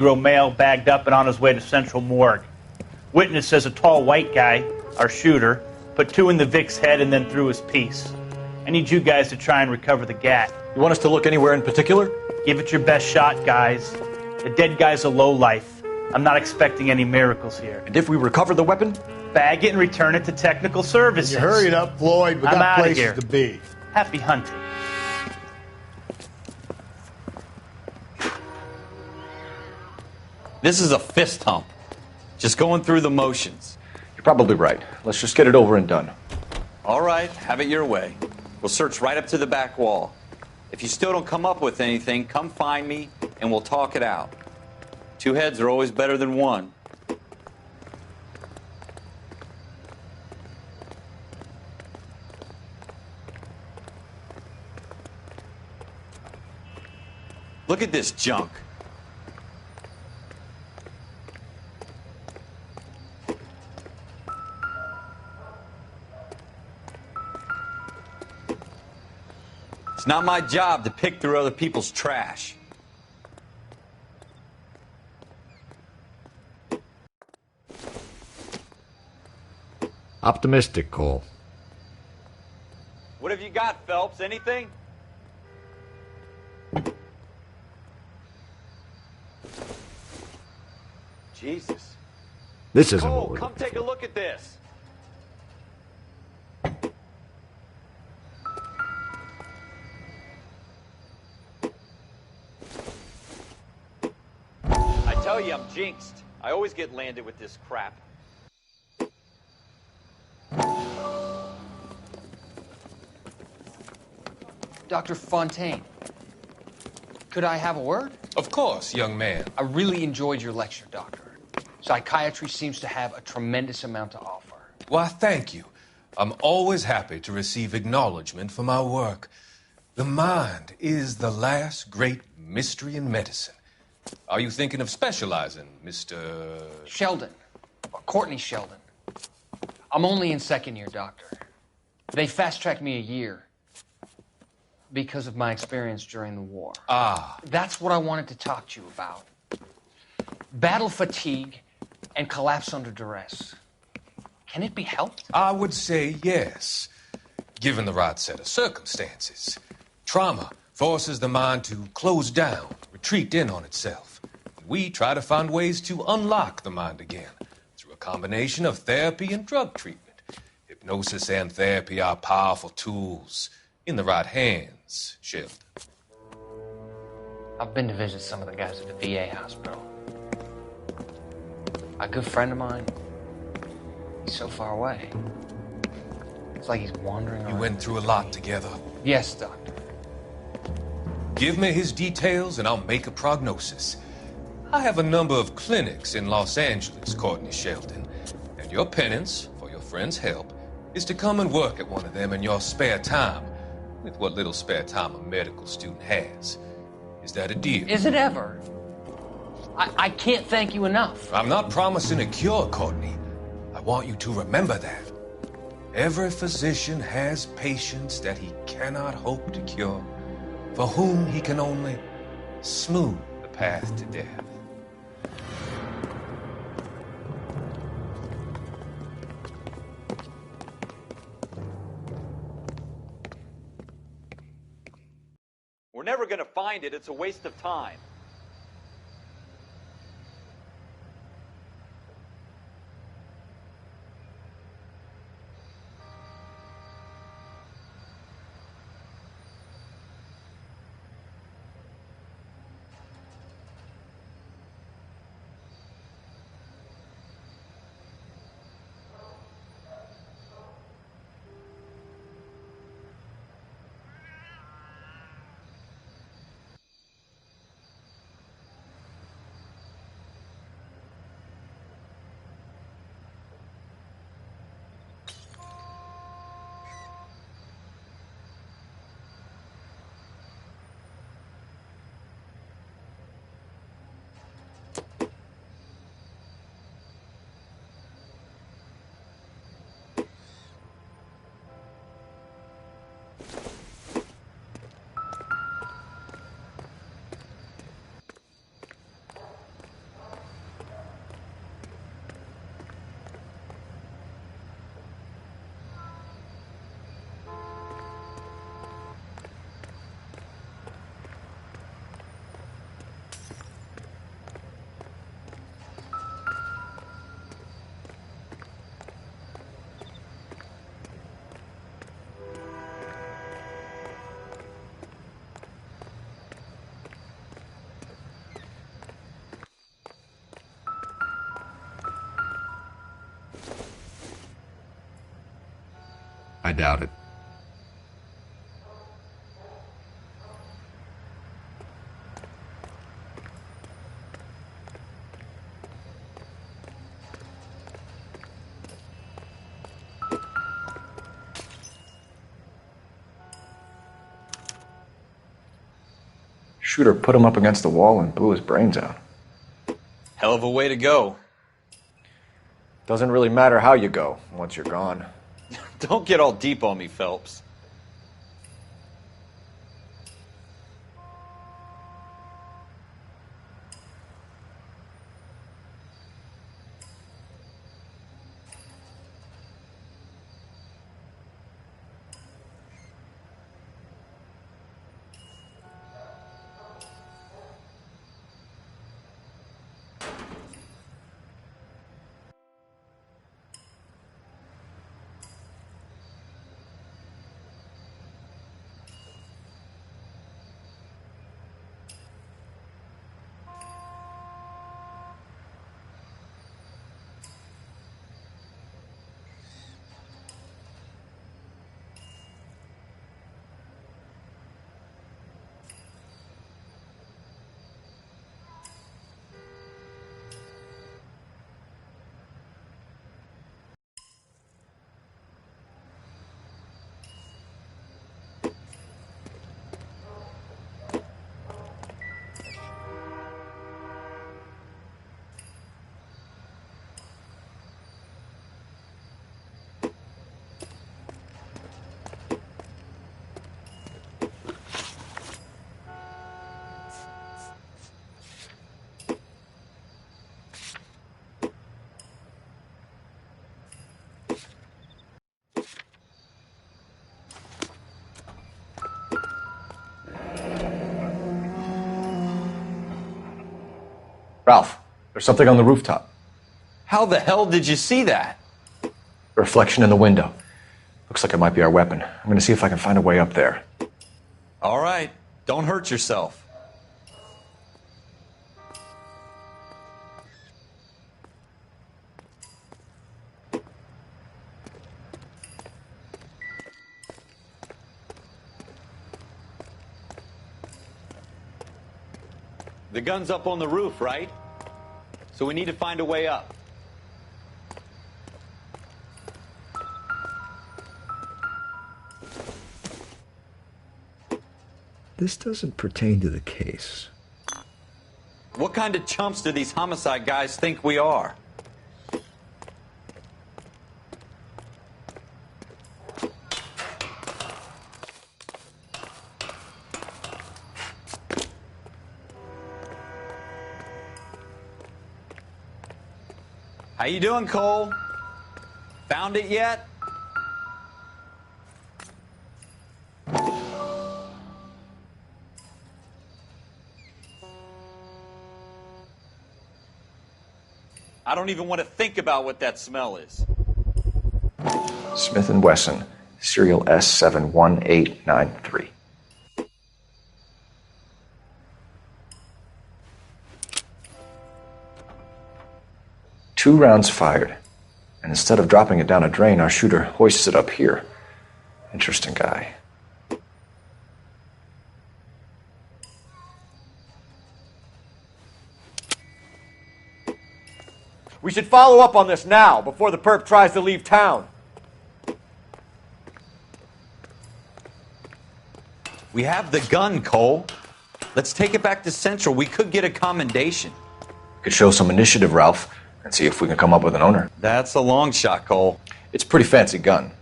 Negro male bagged up and on his way to Central Morgue. Witness says a tall white guy, our shooter, put 2 in the Vic's head and then threw his piece. I need you guys to try and recover the gat. You want us to look anywhere in particular? Give it your best shot, guys. The dead guy's a lowlife. I'm not expecting any miracles here. And if we recover the weapon? Bag it and return it to technical services. You hurry it up, Floyd. We got places here. to be. Happy hunting. This is a fist hump. Just going through the motions. You're probably right. Let's just get it over and done. All right, have it your way. We'll search right up to the back wall. If you still don't come up with anything, come find me and we'll talk it out. 2 heads are always better than 1. Look at this junk. It's not my job to pick through other people's trash. Optimistic, Cole. What have you got, Phelps? Anything? Jesus. This isn't Cole, what we're come looking take a look at this. I tell you, I'm jinxed. I always get landed with this crap. Dr. Fontaine, could I have a word? Of course, young man. I really enjoyed your lecture, Doctor. Psychiatry seems to have a tremendous amount to offer. Why, thank you. I'm always happy to receive acknowledgement for my work. The mind is the last great mystery in medicine. Are you thinking of specializing, Mr. Sheldon, or Courtney Sheldon. I'm only in 2nd year, Doctor. They fast-tracked me a year because of my experience during the war. Ah. That's what I wanted to talk to you about. Battle fatigue and collapse under duress. Can it be helped? I would say yes, given the right set of circumstances. Trauma forces the mind to close down, retreat in on itself. We try to find ways to unlock the mind again through a combination of therapy and drug treatment. Hypnosis and therapy are powerful tools in the right hands, Sheldon. I've been to visit some of the guys at the VA hospital. A good friend of mine, he's so far away. It's like he's wandering around. You went through a lot together. Yes, Doctor. Give me his details and I'll make a prognosis. I have a number of clinics in Los Angeles, Courtney Sheldon, and your penance for your friend's help is to come and work at one of them in your spare time, with what little spare time a medical student has. Is that a deal? Is it ever? I can't thank you enough. I'm not promising a cure, Courtney. I want you to remember that. Every physician has patients that he cannot hope to cure, for whom he can only smooth the path to death. We're never going to find it. It's a waste of time. I doubt it. Shooter put him up against the wall and blew his brains out. Hell of a way to go. Doesn't really matter how you go once you're gone. Don't get all deep on me, Phelps. Ralph, there's something on the rooftop. How the hell did you see that? A reflection in the window. Looks like it might be our weapon. I'm gonna see if I can find a way up there. All right, don't hurt yourself. The gun's up on the roof, right? So we need to find a way up. This doesn't pertain to the case. What kind of chumps do these homicide guys think we are? How you doing, Cole? Found it yet? I don't even want to think about what that smell is. Smith & Wesson, serial S71893. Two rounds fired, and instead of dropping it down a drain, our shooter hoists it up here. Interesting guy. We should follow up on this now, before the perp tries to leave town. We have the gun, Cole. Let's take it back to Central. We could get a commendation. Could show some initiative, Ralph, and see if we can come up with an owner. That's a long shot, Cole. It's a pretty fancy gun.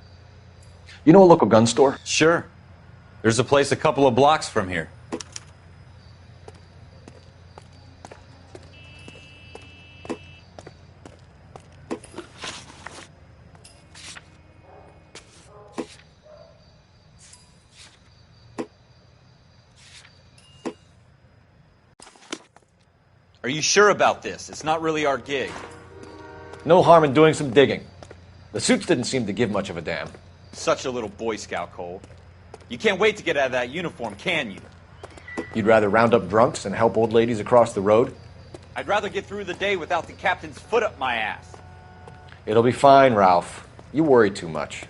You know a local gun store? Sure. There's a place a couple of blocks from here. Are you sure about this? It's not really our gig. No harm in doing some digging. The suits didn't seem to give much of a damn. Such a little Boy Scout, Cole. You can't wait to get out of that uniform, can you? You'd rather round up drunks and help old ladies across the road? I'd rather get through the day without the captain's foot up my ass. It'll be fine, Ralph. You worry too much.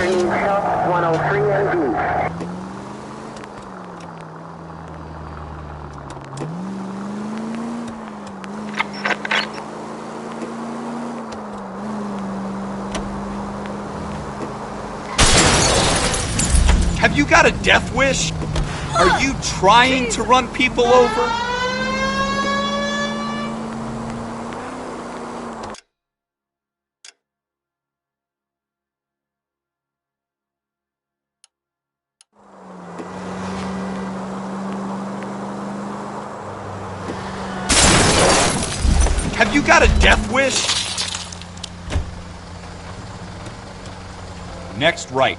Officer needs help, 103 MD. Have you got a death wish? Are you trying to run people over? Have you got a death wish? Next right.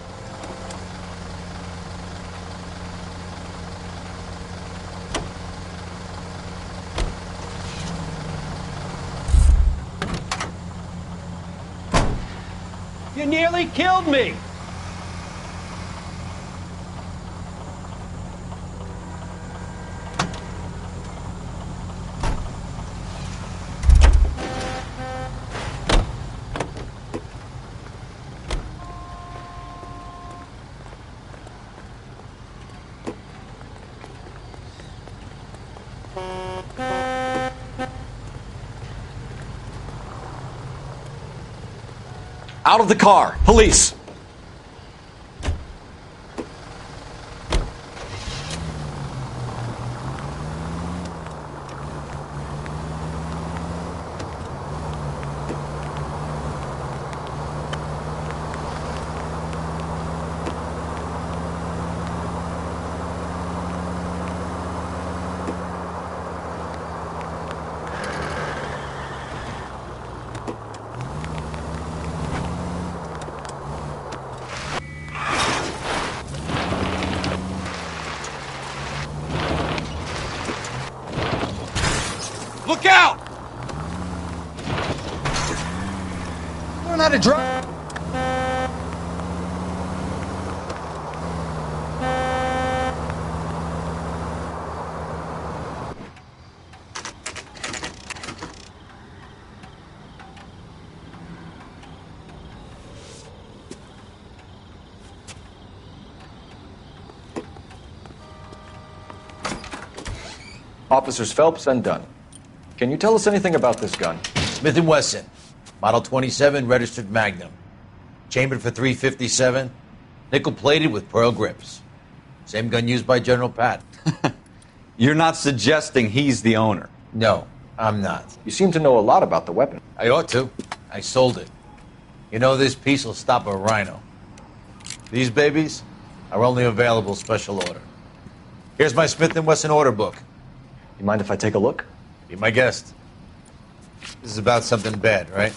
You nearly killed me! Out of the car! Police! Look out! Learn how to drive. Officers Phelps and Dunn. Can you tell us anything about this gun? Smith & Wesson, Model 27, registered Magnum. Chambered for .357, nickel-plated with pearl grips. Same gun used by General Patton. You're not suggesting he's the owner? No, I'm not. You seem to know a lot about the weapon. I ought to. I sold it. You know, this piece will stop a rhino. These babies are only available special order. Here's my Smith & Wesson order book. You mind if I take a look? Be my guest. This is about something bad, right?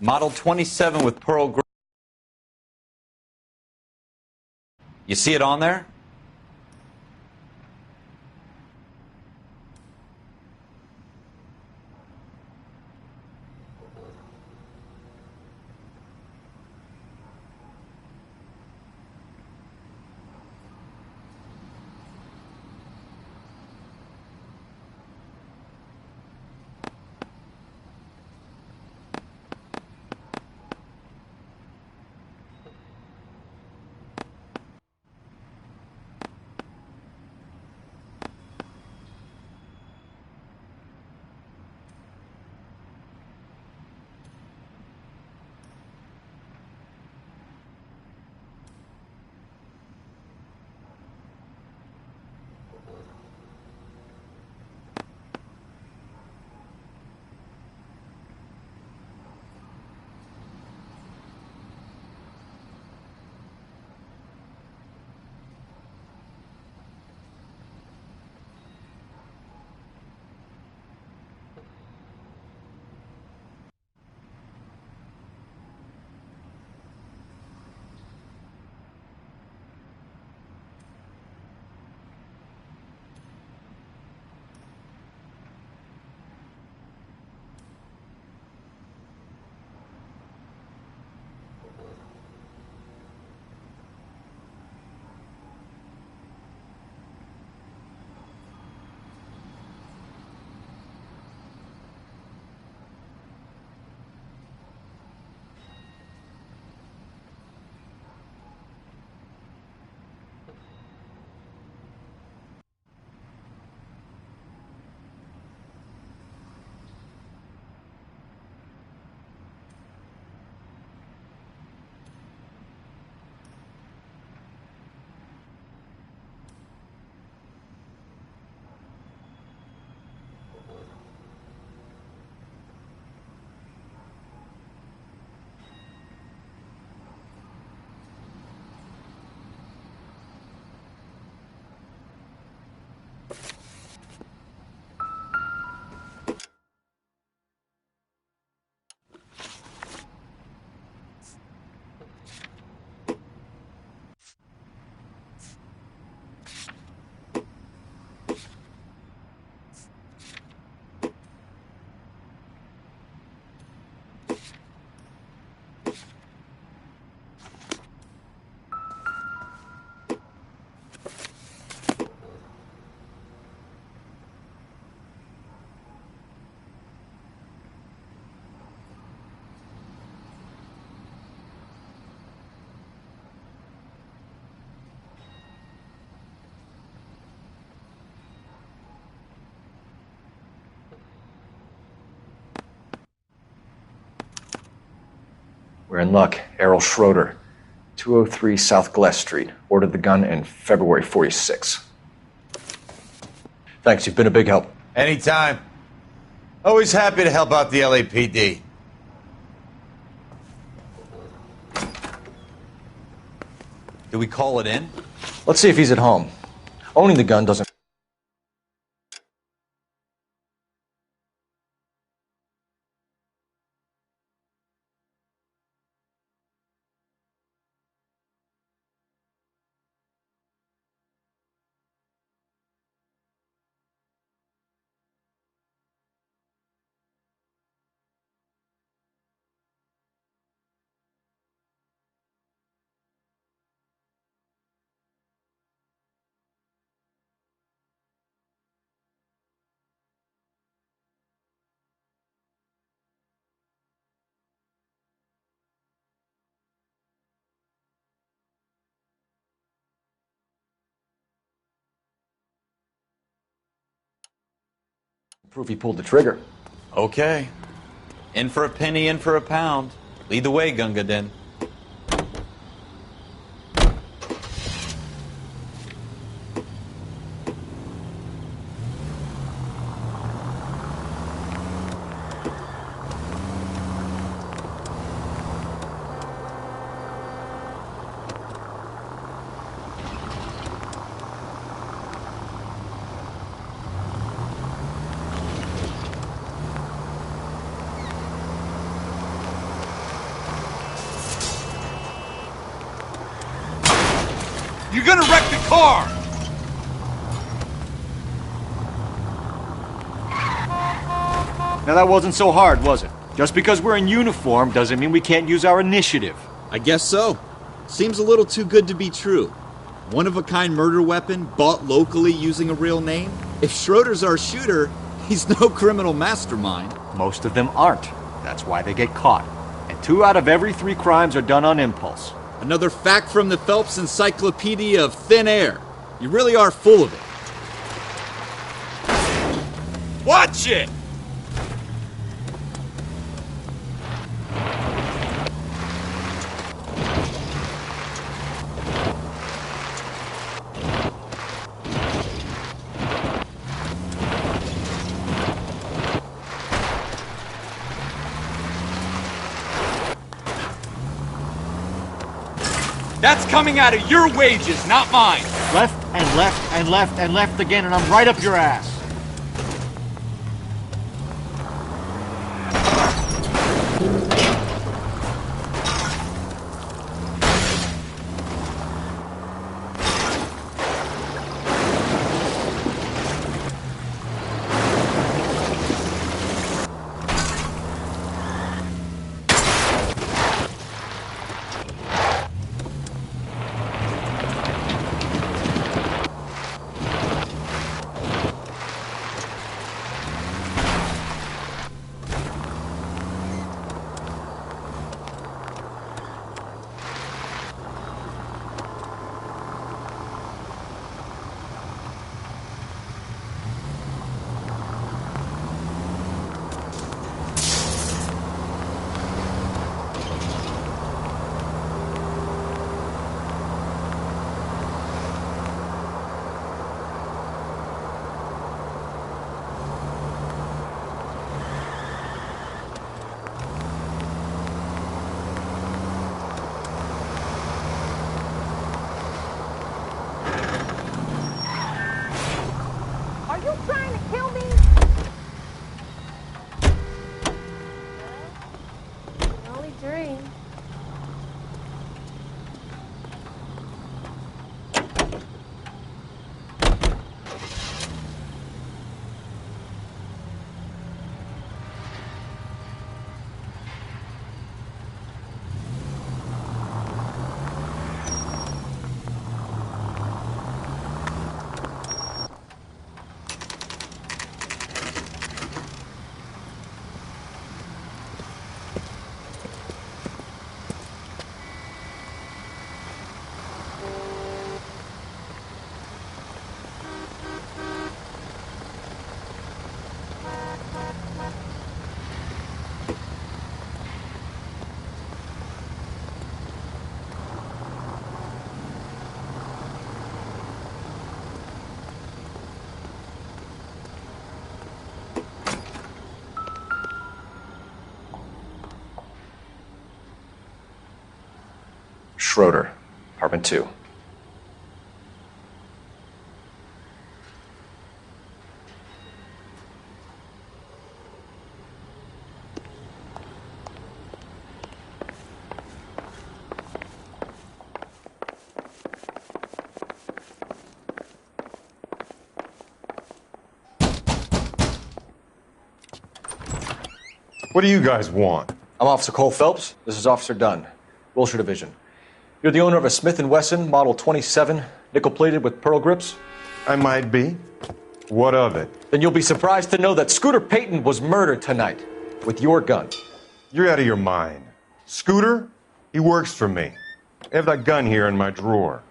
Model 27 with pearl grip. You see it on there? We're in luck. Errol Schroeder, 203 South Glass Street, ordered the gun in February 46. Thanks, you've been a big help. Anytime. Always happy to help out the LAPD. Do we call it in? Let's see if he's at home. Owning the gun doesn't... Proof he pulled the trigger. Okay. In for a penny, in for a pound. Lead the way, Gunga Din. You're gonna wreck the car! Now that wasn't so hard, was it? Just because we're in uniform doesn't mean we can't use our initiative. I guess so. Seems a little too good to be true. One-of-a-kind murder weapon bought locally using a real name? If Schroeder's our shooter, he's no criminal mastermind. Most of them aren't. That's why they get caught. And 2 out of every 3 crimes are done on impulse. Another fact from the Phelps Encyclopedia of Thin Air. You really are full of it. Watch it! That's coming out of your wages, not mine. Left and left and left and left again, and I'm right up your ass. Schroeder, apartment 2. What do you guys want? I'm Officer Cole Phelps. This is Officer Dunn, Wilshire Division. You're the owner of a Smith & Wesson Model 27, nickel-plated with pearl grips? I might be. What of it? Then you'll be surprised to know that Scooter Payton was murdered tonight with your gun. You're out of your mind. Scooter? He works for me. I have that gun here in my drawer.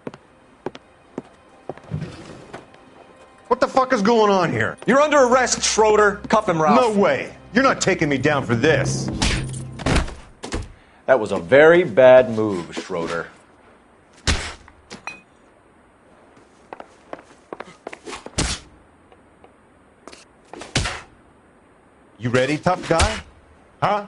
What the fuck is going on here? You're under arrest, Schroeder. Cuff him, Ralph. No way. You're not taking me down for this. That was a very bad move, Schroeder. You ready, tough guy? Huh?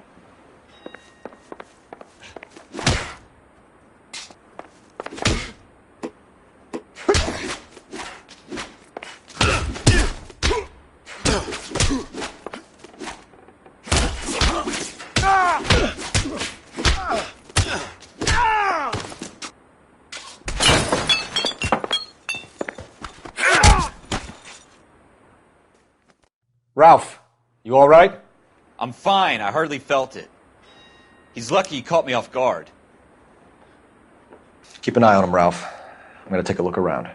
Ralph, you all right? I'm fine. I hardly felt it. He's lucky he caught me off guard. Keep an eye on him, Ralph. I'm going to take a look around.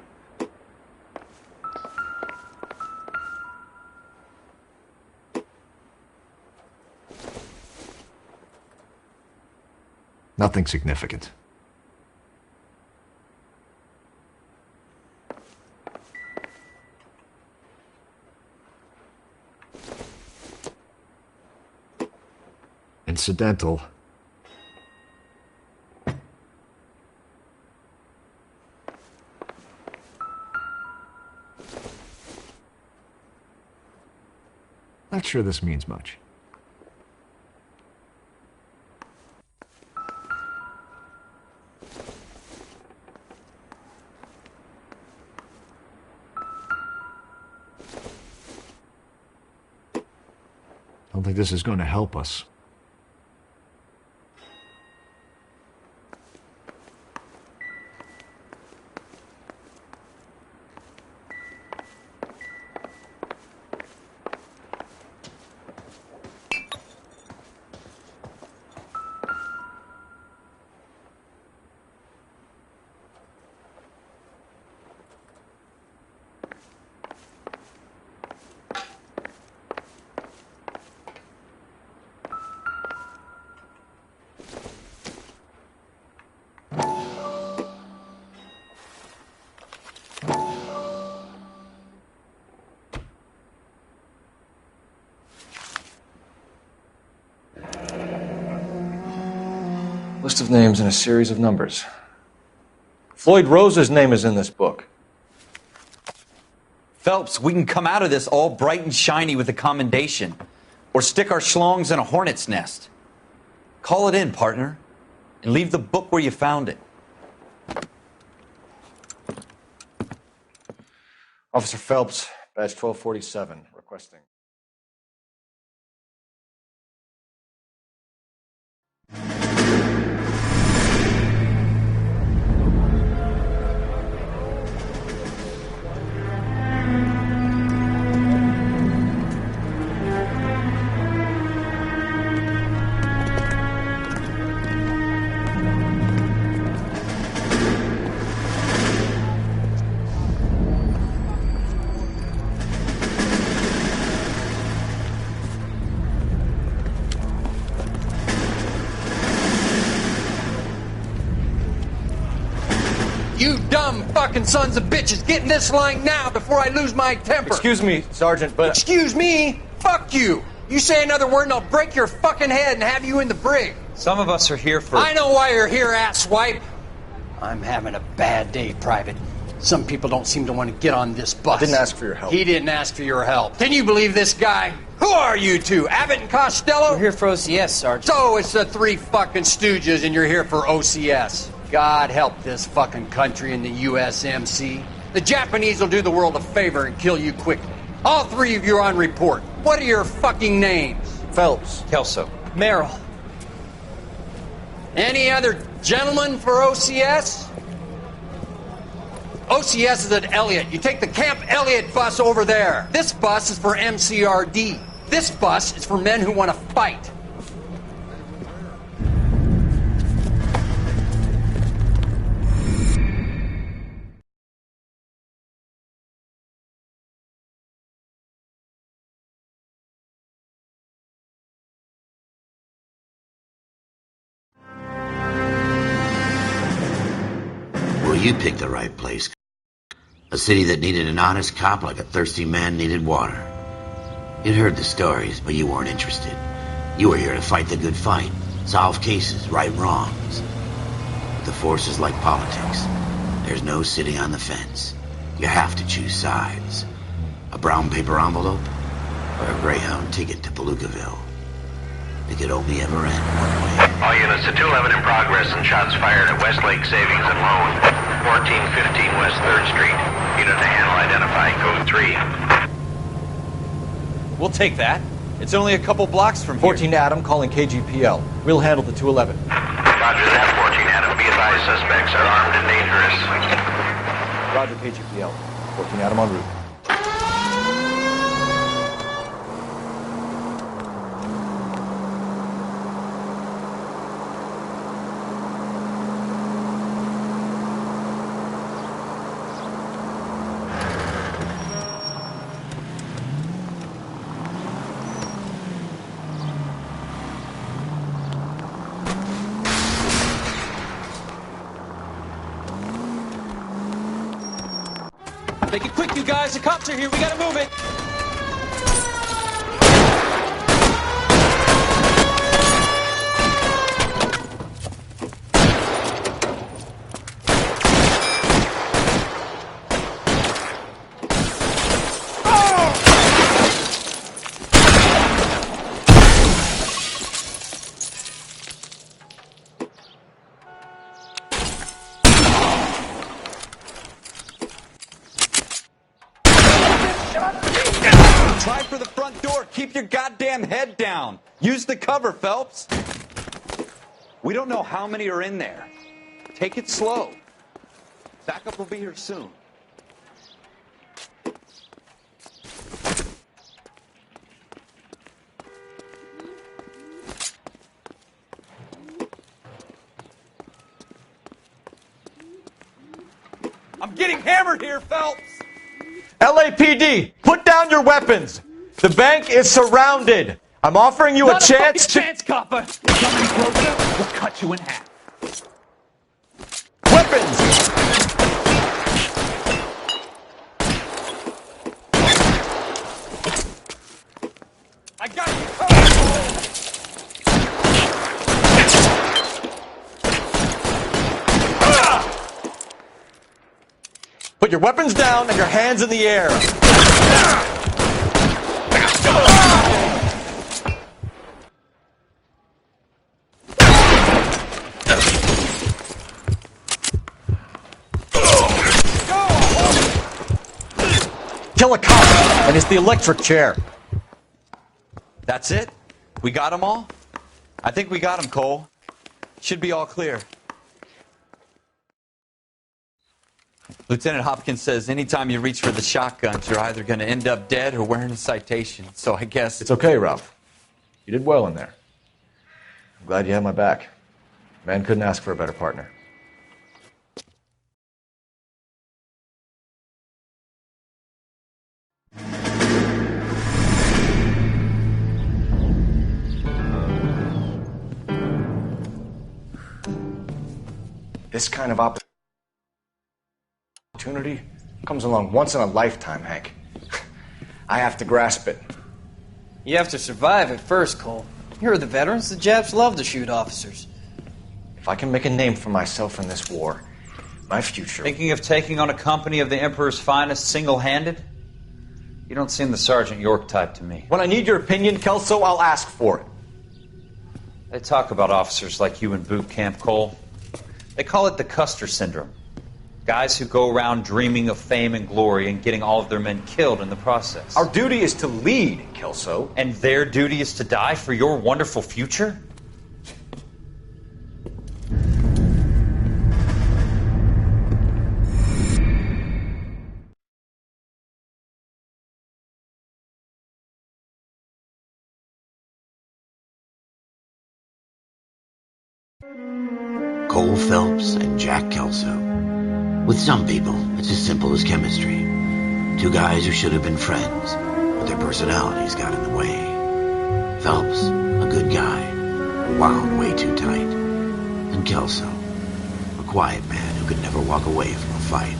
Nothing significant. Incidental. Not sure this means much. Don't think this is going to help us. List of names and a series of numbers. Floyd Rose's name is in this book. Phelps, we can come out of this all bright and shiny with a commendation. Or stick our schlongs in a hornet's nest. Call it in, partner. And leave the book where you found it. Officer Phelps, badge 1247, requesting. You dumb fucking sons of bitches, get in this line now before I lose my temper. Excuse me, Sergeant, but... Excuse me? Fuck you. You say another word and I'll break your fucking head and have you in the brig. Some of us are here for... I know why you're here, asswipe. I'm having a bad day, Private. Some people don't seem to want to get on this bus. I didn't ask for your help. He didn't ask for your help. Can you believe this guy? Who are you two? Abbott and Costello? We're here for OCS, Sergeant. So it's the three fucking stooges and you're here for OCS. God help this fucking country and the USMC. The Japanese will do the world a favor and kill you quickly. All three of you are on report. What are your fucking names? Phelps. Kelso. Merrill. Any other gentlemen for OCS? OCS is at Elliott. You take the Camp Elliott bus over there. This bus is for MCRD. This bus is for men who want to fight. Well, you picked the right place. A city that needed an honest cop like a thirsty man needed water. You'd heard the stories, but you weren't interested. You were here to fight the good fight, solve cases, right wrongs. But the force is like politics. There's no sitting on the fence. You have to choose sides. A brown paper envelope or a Greyhound ticket to Palookaville. It could only ever end one way. All units to 211 in progress and shots fired at Westlake Savings and Loan, 1415 West 3rd Street. Unit to handle identifying code 3. We'll take that. It's only a couple blocks from 14 Adam calling KGPL. We'll handle the 211. Roger that, 14 Adam. Be advised, suspects are armed and dangerous. Roger, KGPL. 14 Adam en route. Make it quick, you guys. The cops are here. We gotta move it. Try for the front door. Keep your goddamn head down. Use the cover, Phelps. We don't know how many are in there. Take it slow. Backup will be here soon. I'm getting hammered here, Phelps. LAPD, put down your weapons. The bank is surrounded. I'm offering you a chance to... chance, copper. Come any closer, we'll cut you in half. Weapons! I got you covered. Put your weapons down and your hands in the air. Kill a cop, and it's the electric chair. That's it? We got them all? I think we got them, Cole. Should be all clear. Lieutenant Hopkins says anytime you reach for the shotguns, you're either going to end up dead or wearing a citation. So I guess... It's okay, Ralph. You did well in there. I'm glad you had my back. Man couldn't ask for a better partner. This kind of opportunity comes along once in a lifetime, Hank. I have to grasp it. You have to survive it first, Cole. You're the veterans. The Japs love to shoot officers. If I can make a name for myself in this war, my future... Thinking of taking on a company of the Emperor's finest single-handed? You don't seem the Sergeant York type to me. When I need your opinion, Kelso, I'll ask for it. They talk about officers like you in boot camp, Cole. They call it the Custer Syndrome. Guys who go around dreaming of fame and glory and getting all of their men killed in the process. Our duty is to lead, Kelso. And their duty is to die for your wonderful future? Cole Phelps and Jack Kelso. With some people, it's as simple as chemistry. Two guys who should have been friends, but their personalities got in the way. Phelps, a good guy, wound way too tight. And Kelso, a quiet man who could never walk away from a fight.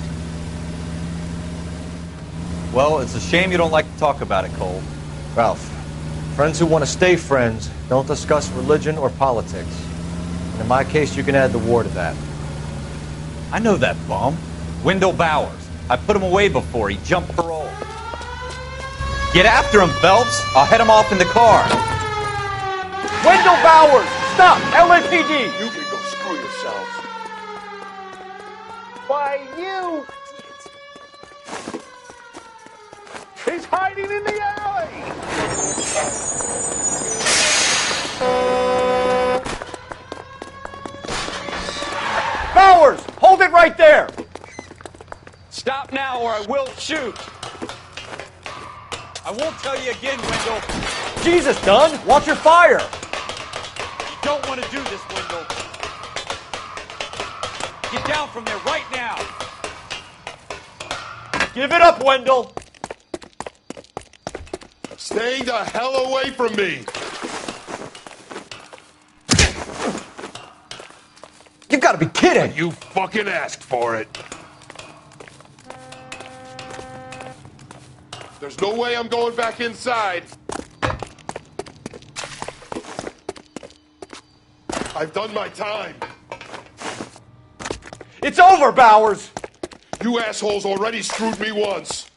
Well, it's a shame you don't like to talk about it, Cole. Ralph, friends who want to stay friends don't discuss religion or politics. And in my case, you can add the war to that. I know that bum. Wendell Bowers. I put him away before. He jumped parole. Get after him, Phelps. I'll head him off in the car. Wendell Bowers! Stop! LAPD! You can go screw yourselves. Why, you... He's hiding in the alley! Bowers! Hold it right there! Stop now or I will shoot. I won't tell you again, Wendell. Jesus, Dunn! Watch your fire! You don't want to do this, Wendell. Get down from there right now. Give it up, Wendell! Stay the hell away from me! You gotta be kidding! You fucking asked for it. There's no way I'm going back inside. I've done my time. It's over, Bowers! You assholes already screwed me once.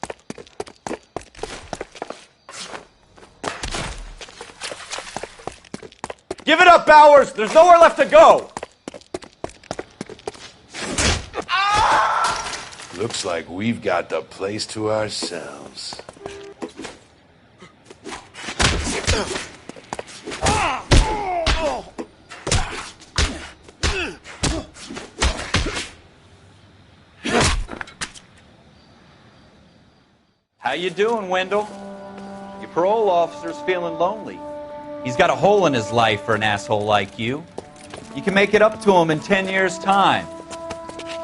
Give it up, Bowers! There's nowhere left to go! Looks like we've got the place to ourselves. How you doing, Wendell? Your parole officer's feeling lonely. He's got a hole in his life for an asshole like you. You can make it up to him in 10 years' time.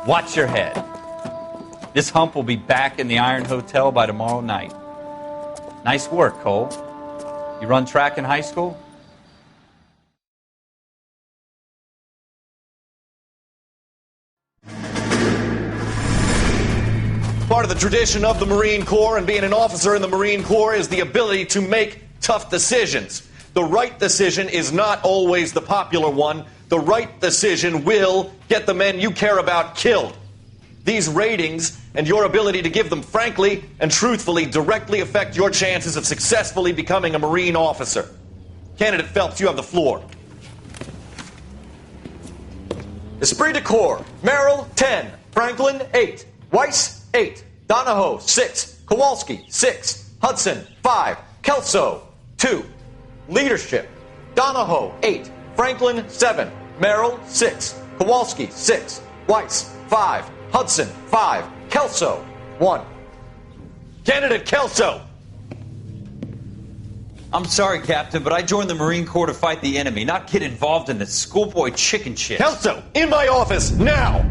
Watch your head. This hump will be back in the Iron Hotel by tomorrow night. Nice work, Cole. You run track in high school? Part of the tradition of the Marine Corps and being an officer in the Marine Corps is the ability to make tough decisions. The right decision is not always the popular one. The right decision will get the men you care about killed. These ratings and your ability to give them frankly and truthfully directly affect your chances of successfully becoming a Marine officer. Candidate Phelps, you have the floor. Esprit de Corps, Merrill, 10. Franklin, 8. Weiss, 8. Donahoe, 6. Kowalski, 6. Hudson, 5. Kelso, 2. Leadership, Donahoe, 8. Franklin, 7. Merrill, 6. Kowalski, 6. Weiss, 5. Hudson, 5. Kelso, 1. Candidate Kelso! I'm sorry, Captain, but I joined the Marine Corps to fight the enemy, not get involved in this schoolboy chicken shit. Kelso, in my office, now!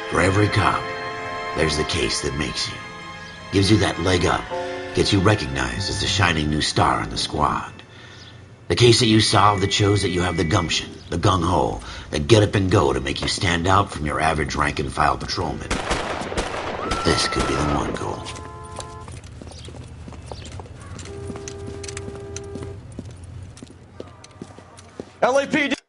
For every cop, there's the case that makes you. Gives you that leg up. Gets you recognized as the shining new star in the squad. The case that you solve that shows that you have the gumption, the gung-ho, the get up and go to make you stand out from your average rank-and-file patrolman. This could be the one, Cole. LAPD!